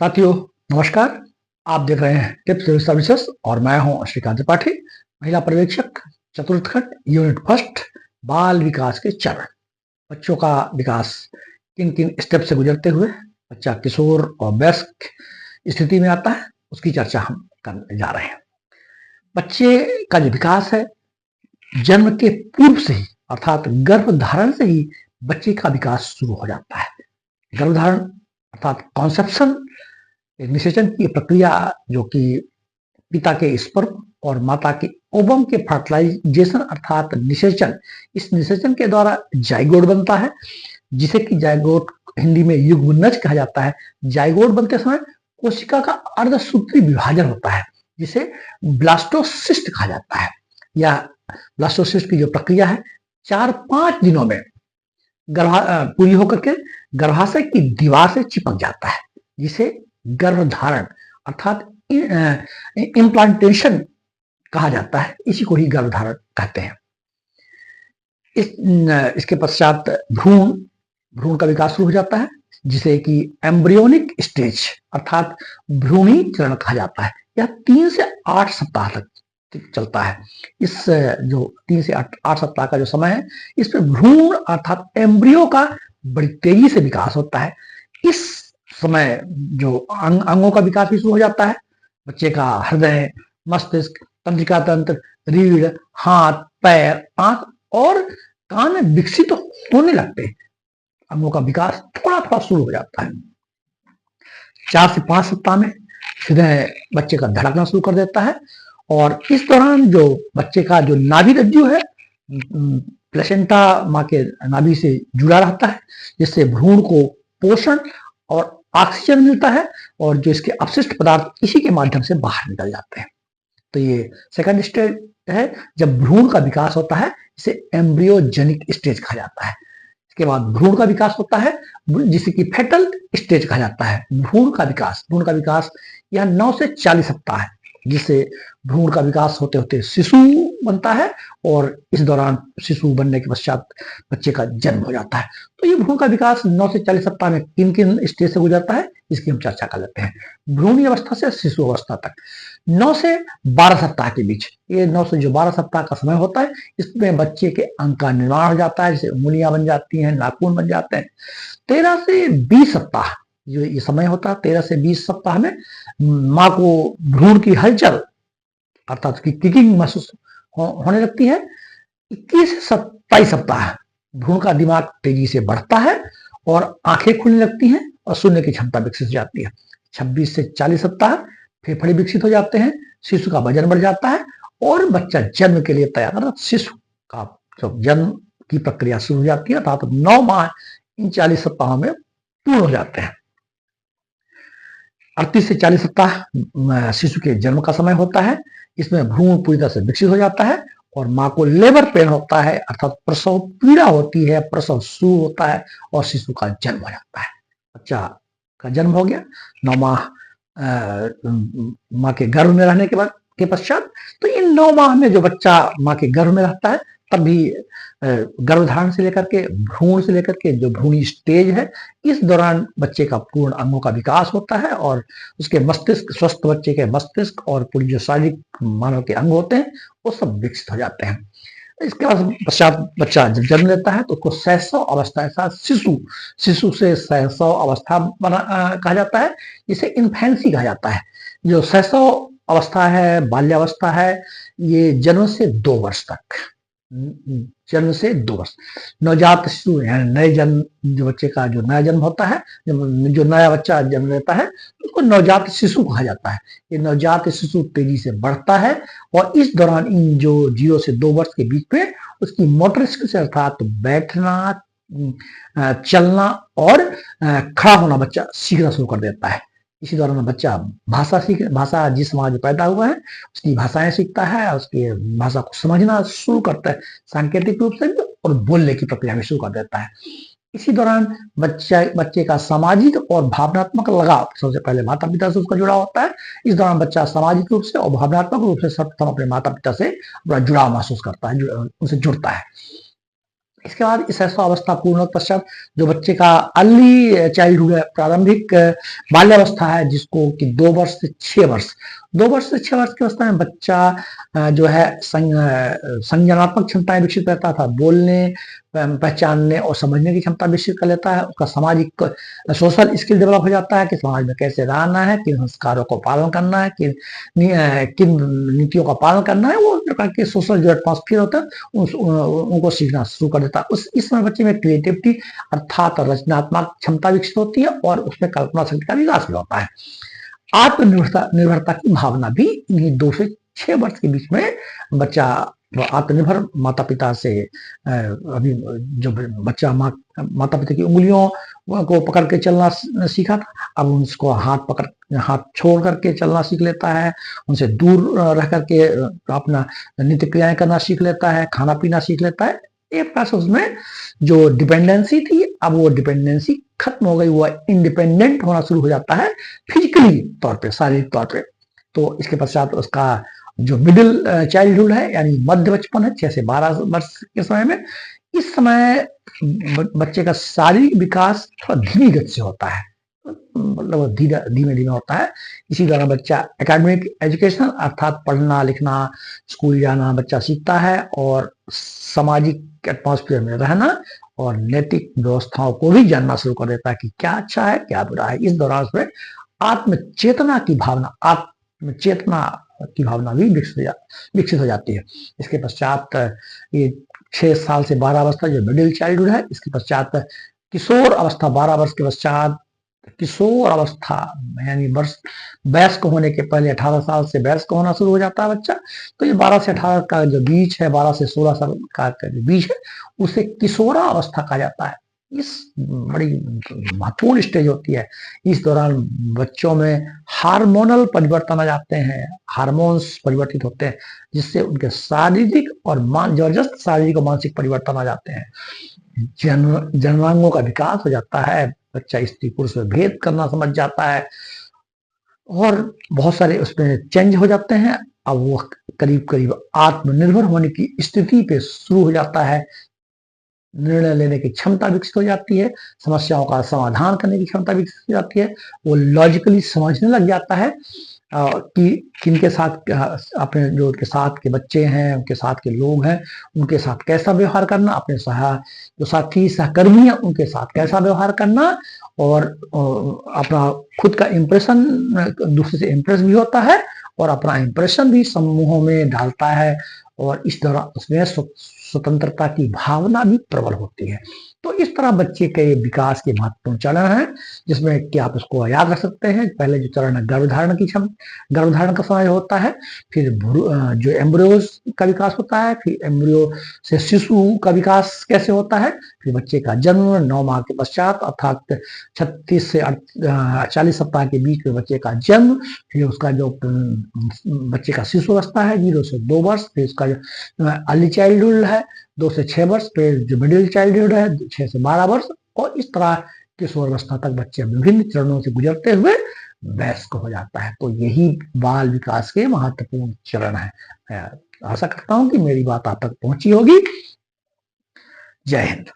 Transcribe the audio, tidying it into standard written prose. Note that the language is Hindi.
साथियों, नमस्कार। आप देख रहे हैं टिप्स सिविल सर्विसेज और मैं हूं श्रीकांत त्रिपाठी, महिला पर्यवेक्षक, चतुर्थ खंड, यूनिट फर्स्ट, बाल विकास के चरण। बच्चों का विकास किन किन स्टेप से गुजरते हुए बच्चा किशोर और वयस्क स्थिति में आता है, उसकी चर्चा हम करने जा रहे हैं। बच्चे का जो विकास है, जन्म के पूर्व से ही अर्थात गर्भधारण से ही बच्चे का विकास शुरू हो जाता है। गर्भधारण अर्थात कॉन्सेप्शन, एक निषेचन की प्रक्रिया जो कि पिता के स्पर्म और माता के ओवम के फर्टिलाइजेशन अर्थात निषेचन, इस निषेचन के द्वारा जाइगोट बनता है, जिसे कि जाइगोट हिंदी में युग्मनज कहा जाता है। जाइगोट बनते समय कोशिका का अर्धसूत्री विभाजन होता है, जिसे ब्लास्टोसिस्ट कहा जाता है। यह ब्लास्टोसिस्ट की जो प्रक्रिया है 4-5 दिनों में पूरी होकर के गर्भाशय की दीवार से चिपक जाता है, जिसे गर्भधारण अर्थात इम्प्लांटेशन कहा जाता है। इसी को ही गर्भधारण कहते हैं। इसके पश्चात भ्रूण का विकास शुरू हो जाता है, जिसे कि एम्ब्रियोनिक स्टेज अर्थात भ्रूणी चरण कहा जाता है। यह 3 से 8 सप्ताह तक चलता है। इस जो 3 से 8 सप्ताह का जो समय है, इस पर भ्रूण अर्थात एम्ब्रियो का बड़ी तेजी से विकास होता है। इस समय जो अंगों का विकास भी शुरू हो जाता है। बच्चे का हृदय, मस्तिष्क, तंत्रिका तंत्र, रीढ़, हाथ, पैर, आंख और कान विकसित होने लगते हैं। अंगों का विकास थोड़ा थोड़ा शुरू हो जाता है। 4 से 5 सप्ताह में हृदय बच्चे का धड़कना शुरू कर देता है और इस दौरान जो बच्चे का जो नाभि रज्जु है, प्लेसेंटा माँ के नाभि से जुड़ा रहता है, जिससे भ्रूण को पोषण और ऑक्सीजन मिलता है और जो इसके अपशिष्ट पदार्थ इसी के माध्यम से बाहर निकल जाते हैं। तो ये सेकंड स्टेज है जब भ्रूण का विकास होता है, इसे एम्ब्रियोजेनिक स्टेज कहा जाता है। इसके बाद भ्रूण का विकास होता है, जिसे कि फेटल स्टेज कहा जाता है। भ्रूण का विकास यह 9 से 40 सप्ताह है, जिससे भ्रूण का विकास होते होते शिशु बनता है और इस दौरान शिशु बनने के पश्चात बच्चे का जन्म हो जाता है। तो ये भ्रूण का विकास 9 से 40 सप्ताह में किन किन स्टेज से गुजरता है, इसकी हम चर्चा कर लेते हैं। भ्रूणी अवस्था से शिशु अवस्था तक 9 से 12 सप्ताह के बीच, ये 9 से जो 12 सप्ताह का समय होता है, इसमें बच्चे के अंग का निर्माण हो जाता है, जैसे उंगलियां बन जाती हैं, नाखून बन जाते हैं। 13 से 20 सप्ताह जो ये समय होता है, 13 से 20 सप्ताह में माँ को भ्रूण की हलचल अर्थात उसकी किकिंग महसूस होने लगती है। 21 से 27 सप्ताह भ्रूण का दिमाग तेजी से बढ़ता है और आंखें खुलने लगती हैं और सुनने की क्षमता विकसित हो जाती है। 26 से 40 सप्ताह फेफड़े विकसित हो जाते हैं, शिशु का वजन बढ़ जाता है और बच्चा जन्म के लिए तैयार है। शिशु का जब जन्म की प्रक्रिया शुरू हो जाती है, अर्थात 9 माह इन 40 सप्ताहों में पूर्ण हो जाते हैं। 38 से 40 सप्ताह शिशु के जन्म का समय होता है। इसमें भ्रूण पूरी तरह से विकसित हो जाता है और माँ को लेबर पेन होता है, अर्थात प्रसव पीड़ा होती है, प्रसव शुरू होता है और शिशु का जन्म हो जाता है। बच्चा का जन्म हो गया 9 माह माँ के गर्भ में रहने के बाद के पश्चात। तो इन 9 माह में जो बच्चा माँ के गर्भ में रहता है, तब भी गर्भधारण से लेकर के भ्रूण से लेकर के जो भ्रूणी स्टेज है, इस दौरान बच्चे का पूर्ण अंगों का विकास होता है और उसके मस्तिष्क, स्वस्थ बच्चे के मस्तिष्क और पूरी जो शारीरिक मानव के अंग होते हैं वो सब विकसित हो जाते हैं। इसके बाद पश्चात बच्चा जब जन्म लेता है तो उसको शैशव अवस्था, ऐसा शिशु से शैशव अवस्था कहा जाता है, जिसे इन्फेंसी कहा जाता है। जो शैशव अवस्था है, बाल्यावस्था है, ये जन्म से 2 वर्ष तक, जन्म से 2 वर्ष नवजात शिशु यानी नए जन्म, जो बच्चे का जो नया जन्म होता है, जो नया बच्चा जन्म लेता है, उसको नवजात शिशु कहा जाता है। ये नवजात शिशु तेजी से बढ़ता है और इस दौरान इन जो 0 से 2 वर्ष के बीच में उसकी मोटर स्किल्स अर्थात बैठना, चलना और खड़ा होना बच्चा सीखना शुरू कर देता है। इसी दौरान बच्चा भाषा जिस समाज में पैदा हुआ है उसकी भाषाएं सीखता है, उसकी भाषा को समझना शुरू करता है सांकेतिक रूप से और बोलने की प्रक्रिया में शुरू कर देता है। इसी दौरान बच्चे का सामाजिक और भावनात्मक लगाव सबसे पहले माता पिता से उसका जुड़ाव होता है। इस दौरान बच्चा सामाजिक रूप से और भावनात्मक रूप से सर्वप्रथम अपने माता पिता से बड़ा जुड़ाव महसूस करता है, उनसे जुड़ता है। इसके बाद इस अवस्था पूर्ण पश्चात जो बच्चे का अर्ली चाइल्डहुड है, प्रारंभिक बाल्यावस्था है, जिसको कि 2 वर्ष से 6 वर्ष, 2 वर्ष से 6 वर्ष की अवस्था में बच्चा जो है संज्ञानात्मक क्षमताएं विकसित करता था, बोलने, पहचानने और समझने की क्षमता विकसित कर लेता है। उसका सामाजिक सोशल स्किल डेवलप हो जाता है कि समाज में कैसे रहना है, किन संस्कारों को पालन करना है, किन नीतियों का पालन करना है, वो प्रकार के सोशल जो एटमॉस्फेयर होता है उनको सीखना शुरू कर देता है। इस समय बच्चे में क्रिएटिविटी अर्थात रचनात्मक क्षमता विकसित होती है और उसमें कल्पना शक्ति का विकास भी होता है। आत्मनिर्भरता की भावना भी इन्हीं 2 से 6 वर्ष के बीच में बच्चा आत्मनिर्भर माता पिता से अभी जो बच्चा माता पिता की उंगलियों को पकड़ के चलना सीखा था, अब उसको हाथ छोड़ करके चलना सीख लेता है, उनसे दूर रह करके अपना नित्य क्रियाएं करना सीख लेता है, खाना पीना सीख लेता है। एक प्रकार से उसमें जो डिपेंडेंसी थी, अब वो डिपेंडेंसी खत्म हो गई, वो इंडिपेंडेंट होना शुरू हो जाता है फिजिकली तौर पे, शारीरिक तौर पे। तो इसके पश्चात उसका जो मिडिल चाइल्डहुड है, यानी मध्य बचपन है, 6 से 12 वर्ष के समय में, इस समय बच्चे का शारीरिक विकास थोड़ा धीमी गति से होता है, मतलब धीमे धीमे होता है। इसी तरह बच्चा एकेडमिक एजुकेशन अर्थात पढ़ना लिखना, स्कूल जाना बच्चा सीखता है और सामाजिक एटमॉस्फेयर में रहना और नैतिक व्यवस्थाओं को भी जानना शुरू कर देता है कि क्या अच्छा है क्या बुरा है। इस दौरान उसमें आत्मचेतना की भावना भी विकसित हो जाती है। इसके पश्चात ये 6 साल से 12 वर्ष तक जो मिडिल चाइल्डहुड है, इसके पश्चात किशोर अवस्था, 12 वर्ष के पश्चात किशोर अवस्था, यानी वर्ष वयस्क होने के पहले 18 साल से वयस्क होना शुरू हो जाता है बच्चा। तो ये 12 से 18 का जो बीच है, 12 से 16 साल का जो बीच है, उसे किशोरा अवस्था कहा जाता है। इस बड़ी महत्वपूर्ण स्टेज होती है। इस दौरान बच्चों में हार्मोनल परिवर्तन आ जाते हैं, हार्मोन्स परिवर्तित होते हैं, जिससे उनके शारीरिक और जबरदस्त शारीरिक और मानसिक परिवर्तन आ जाते हैं। जन्मांगों का विकास हो जाता है, बच्चा स्त्री पुरुष में भेद करना समझ जाता है और बहुत सारे उसमें चेंज हो जाते हैं। अब वो करीब करीब आत्मनिर्भर होने की स्थिति पे शुरू हो जाता है, निर्णय लेने की क्षमता विकसित हो जाती है, समस्याओं का समाधान करने की क्षमता विकसित हो जाती है, वो लॉजिकली समझने लग जाता है कि किनके साथ अपने जो उनके साथ के बच्चे हैं, उनके साथ के लोग हैं, उनके साथ कैसा व्यवहार करना, अपने जो साथी सहकर्मी हैं उनके साथ कैसा व्यवहार करना, और अपना खुद का इम्प्रेशन दूसरे से इम्प्रेस भी होता है और अपना इम्प्रेशन भी समूहों में डालता है और इस दौरान उसमें स्वतंत्रता की भावना भी प्रबल होती है। तो इस तरह बच्चे के विकास के महत्वपूर्ण चरण है, जिसमें कि आप इसको याद रख सकते हैं। पहले जो चरण है गर्भधारण का समय होता है, फिर जो एम्ब्रियोज का विकास होता है, फिर एम्ब्रियो से शिशु का विकास कैसे होता है, फिर बच्चे का जन्म 9 माह के पश्चात अर्थात 36 से 40 सप्ताह के बीच में बच्चे का जन्म, फिर उसका जो बच्चे का शिशु अवस्था है 0 से 2 वर्ष, फिर उसका जो अर्ली चाइल्डहुड है 2 से 6 वर्ष, फिर जो मिडिल चाइल्डहुड है 6 से 12 वर्ष, और इस तरह किशोर अवस्था तक बच्चे विभिन्न चरणों से गुजरते हुए वयस्क हो जाता है। तो यही बाल विकास के महत्वपूर्ण चरण है। मैं आशा करता हूं कि मेरी बात आप तक पहुंची होगी। जय हिंद।